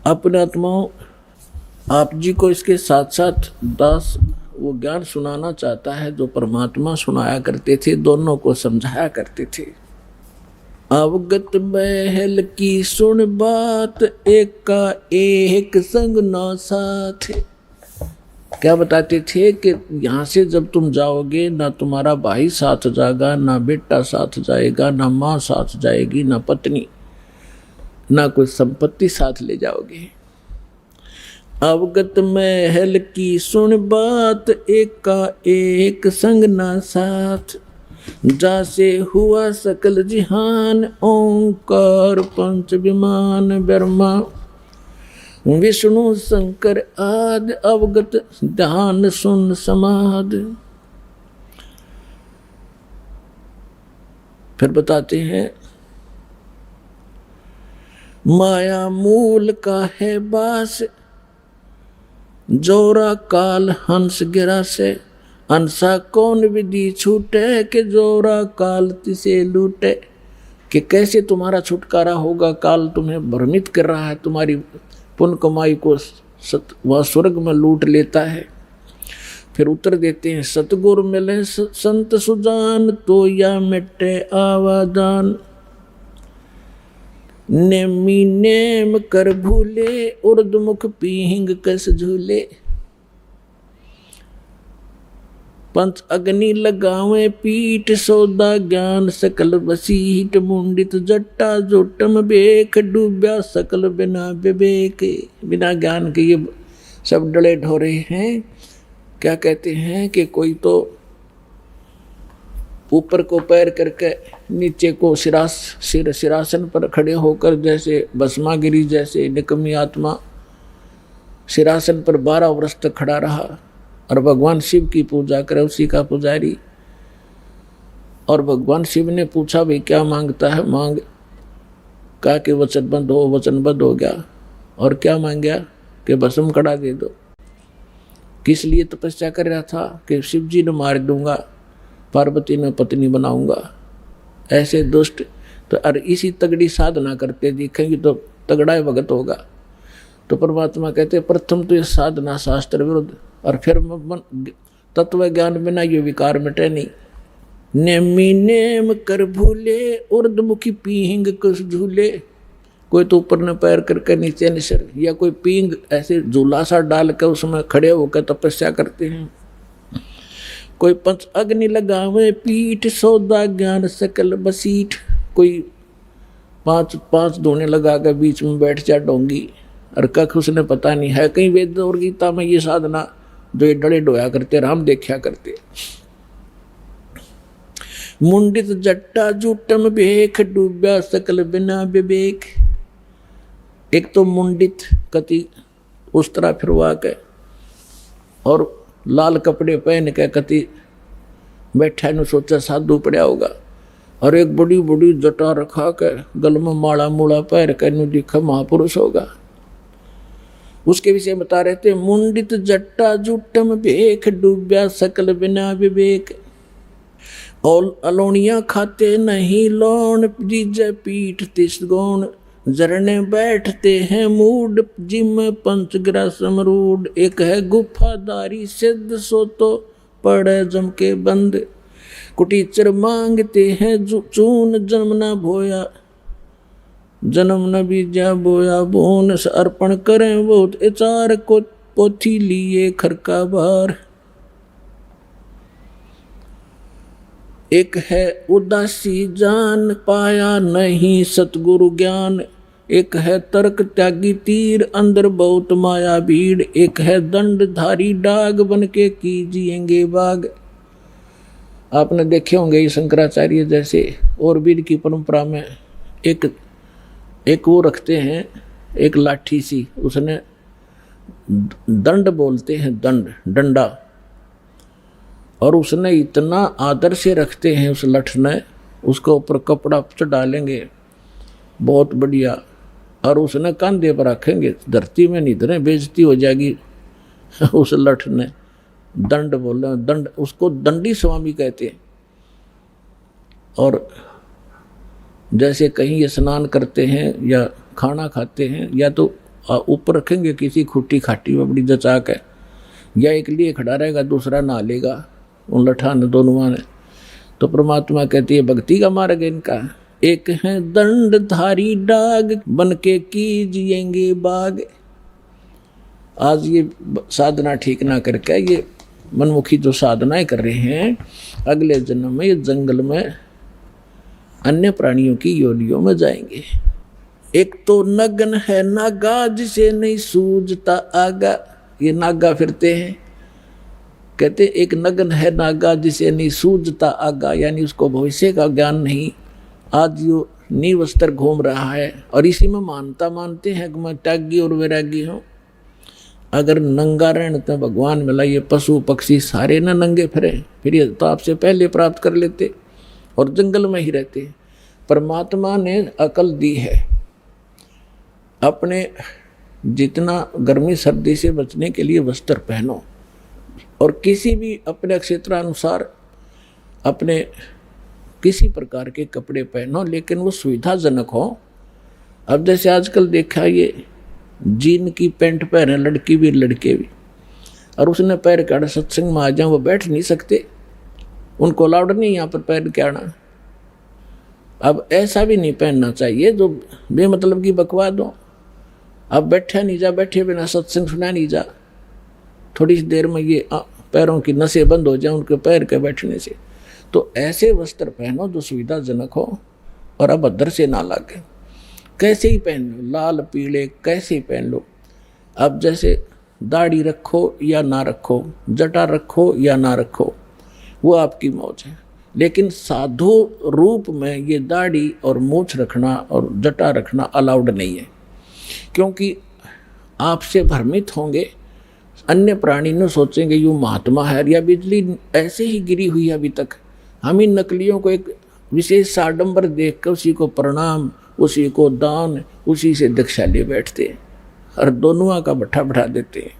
अपने आत्माओं, आप जी को इसके साथ साथ दास वो ज्ञान सुनाना चाहता है जो परमात्मा सुनाया करते थे, दोनों को समझाया करते थे। अवगत महल की सुन बात, एक का एक संग ना साथ। क्या बताते थे कि यहाँ से जब तुम जाओगे ना तुम्हारा भाई साथ जाएगा, ना बेटा साथ जाएगा, ना माँ साथ जाएगी, ना पत्नी, ना कोई संपत्ति साथ ले जाओगे। अवगत महल की सुन बात, एक का एक संग ना साथ। जासे हुआ सकल जिहान, ओंकार पंच विमान ब्रह्मा विष्णु शंकर आदि। अवगत ध्यान सुन समाधि। फिर बताते हैं, माया मूल का है बास, जोरा काल हंस गिरा से। अंसा कौन विधि छूटे, के जोरा काल तिसे लूटे। कि कैसे तुम्हारा छुटकारा होगा, काल तुम्हें भ्रमित कर रहा है, तुम्हारी पुण्य कमाई को वह स्वर्ग में लूट लेता है। फिर उत्तर देते हैं, सतगुरु मिले संत सुजान, तो या मिटे आवाजान। नेमी नेम कर भूले, उर्दमुख पीहिंग कस झूले। पंच अग्नि लगावे पीठ, सौदा ज्ञान सकल वसीठ। मुंडित जट्टा जोटम बेख, डूब्या सकल बिना विवेक। बिना ज्ञान के ये सब डले ढोरे हैं। क्या कहते हैं कि कोई तो ऊपर को पैर करके नीचे को सिरासन पर खड़े होकर, जैसे भस्मागिरी जैसे निकम्मी आत्मा सिरासन पर 12 वर्ष तक खड़ा रहा और भगवान शिव की पूजा करे, उसी का पुजारी। और भगवान शिव ने पूछा, भाई क्या मांगता है, मांग। कहा कि वचनबद्ध हो, वचनबद्ध हो गया। और क्या मांग गया कि भस्म कड़ा दे दो। किस लिए तपस्या कर रहा था कि शिव जी ने मार दूंगा, पार्वती में पत्नी बनाऊंगा। ऐसे दुष्ट तो और इसी तगड़ी साधना करते दिखेंगे तो तगड़ा भगत होगा। तो परमात्मा कहते प्रथम तो ये साधना शास्त्र विरुद्ध, और फिर तत्व ज्ञान बिना ये विकार मिटे नहीं। नेमी नेम कर भूले, उर्दमुखी पीहिंग कुछ झूले। कोई तो ऊपर न पैर करके नीचे न सिर, या कोई पींग ऐसे झूला सा डाल कर उसमें खड़े होकर तपस्या करते हैं। कोई पंच अग्नि लगावे पीठ, सौदा ज्ञान सकल बसीठ। कोई पांच धोने लगा कर बीच में बैठ जा डोंगी, और कख उसने पता नहीं है। कहीं वेद और गीता में ये साधना जो ये डले डोया करते, राम देखा करते। मुंडित जट्टा जूटम बेख, डूब्या सकल बिना विवेक। एक तो मुंडित कति उस तरह फिरवा के और लाल कपड़े पहन के कति बैठा न, सोचा साधु पड़ा होगा। और एक बड़ी बड़ी जटा रखा के गल में माला मूला पैर के नु दिखा महापुरुष होगा। उसके विषय बता रहे थे, मुंडित जट्टा जूटम बेख, डूब्या सकल बिना विवेक। और अलोनिया खाते नहीं लोन, जीजे पीठ तिस गौण। जरने बैठते हैं मूड, जिम पंचग्रह समरूड। एक है गुफादारी सिद्ध, सो तो पड़े जम के बंद। कुटीचर मांगते हैं चून, जन्म न भोया, जन्म न बीजा बोया बोन। अर्पण करें बहुत इचार को, पोथी लिए खरका बार। एक है उदासी जान, पाया नहीं सतगुरु ज्ञान। एक है तर्क त्यागी तीर, अंदर बहुत माया भीड़। एक है दंडधारी डाग, बन के कीजिएंगे बाग। आपने देखे होंगे शंकराचार्य जैसे और वीर की परंपरा में एक वो रखते हैं, एक लाठी सी, उसने दंड बोलते हैं, डंडा। और उसने इतना आदर से रखते हैं उस लठ ने, उसके ऊपर कपड़ा डालेंगे बहुत बढ़िया, और उसने कंधे पर रखेंगे, धरती में नहीं धरे, बेइज्जती हो जाएगी। उस लठ ने दंड बोले, दंड, उसको दंडी स्वामी कहते हैं। और जैसे कहीं स्नान करते हैं या खाना खाते हैं, या तो ऊपर रखेंगे किसी खुट्टी खाटी में बड़ी जचाक है, या एक लिए खड़ा रहेगा दूसरा नहा लेगा उन लठान दोनों ने। तो परमात्मा कहती है भक्ति का मार्ग इनका। एक है दंडधारी डाग, बन के कीजिएंगे बाग। आज ये साधना ठीक ना करके ये मनमुखी जो साधनाएं कर रहे हैं, अगले जन्म में ये जंगल में अन्य प्राणियों की योनियों में जाएंगे। एक तो नगन है नागा, जिसे नहीं सूझता आगा। ये नागा फिरते हैं, कहते एक नगन है नागा, जिसे नहीं सूझता आगा, यानी उसको भविष्य का ज्ञान नहीं। आज जो नीवस्त्र घूम रहा है और इसी में मानते हैं कि मैं त्यागी और वैरागी हूँ। अगर नंगा रहने तो भगवान मिला, ये पशु पक्षी सारे ना नंगे फिरे, फिर ये तो आपसे पहले प्राप्त कर लेते और जंगल में ही रहते। परमात्मा ने अकल दी है, अपने जितना गर्मी सर्दी से बचने के लिए वस्त्र पहनो और किसी भी अपने क्षेत्रानुसार अपने किसी प्रकार के कपड़े पहनो, लेकिन वो सुविधाजनक हो। अब जैसे आजकल देखा, ये जीन की पैंट पहने लड़की भी लड़के भी, और उसने पैर के आड़ा सत्संग में आ जाए, वो बैठ नहीं सकते, उनको अलाउड नहीं यहाँ पर पैर के आना। अब ऐसा भी नहीं पहनना चाहिए जो बेमतलब की बकवाद हो। अब बैठा नहीं जा, बैठे बिना सत्संग सुना नहीं जा, थोड़ी सी देर में ये पैरों की नसें बंद हो जाए उनके पैर के बैठने से। तो ऐसे वस्त्र पहनो जो सुविधाजनक हो और अभद्र से ना लगे। कैसे ही पहन लो, लाल पीले कैसे ही पहन लो। अब जैसे दाढ़ी रखो या ना रखो, जटा रखो या ना रखो, वो आपकी मौज है, लेकिन साधु रूप में ये दाढ़ी और मूछ रखना और जटा रखना अलाउड नहीं है, क्योंकि आपसे भ्रमित होंगे। अन्य प्राणी न सोचेंगे यूँ महात्मा है, या बिजली ऐसे ही गिरी हुई है अभी तक। हम इन नकलियों को एक विशेष साडंबर देख कर उसी को प्रणाम, उसी को दान, उसी से दीक्षा ले बैठते और दोनों का भट्ठा बढ़ा देते हैं।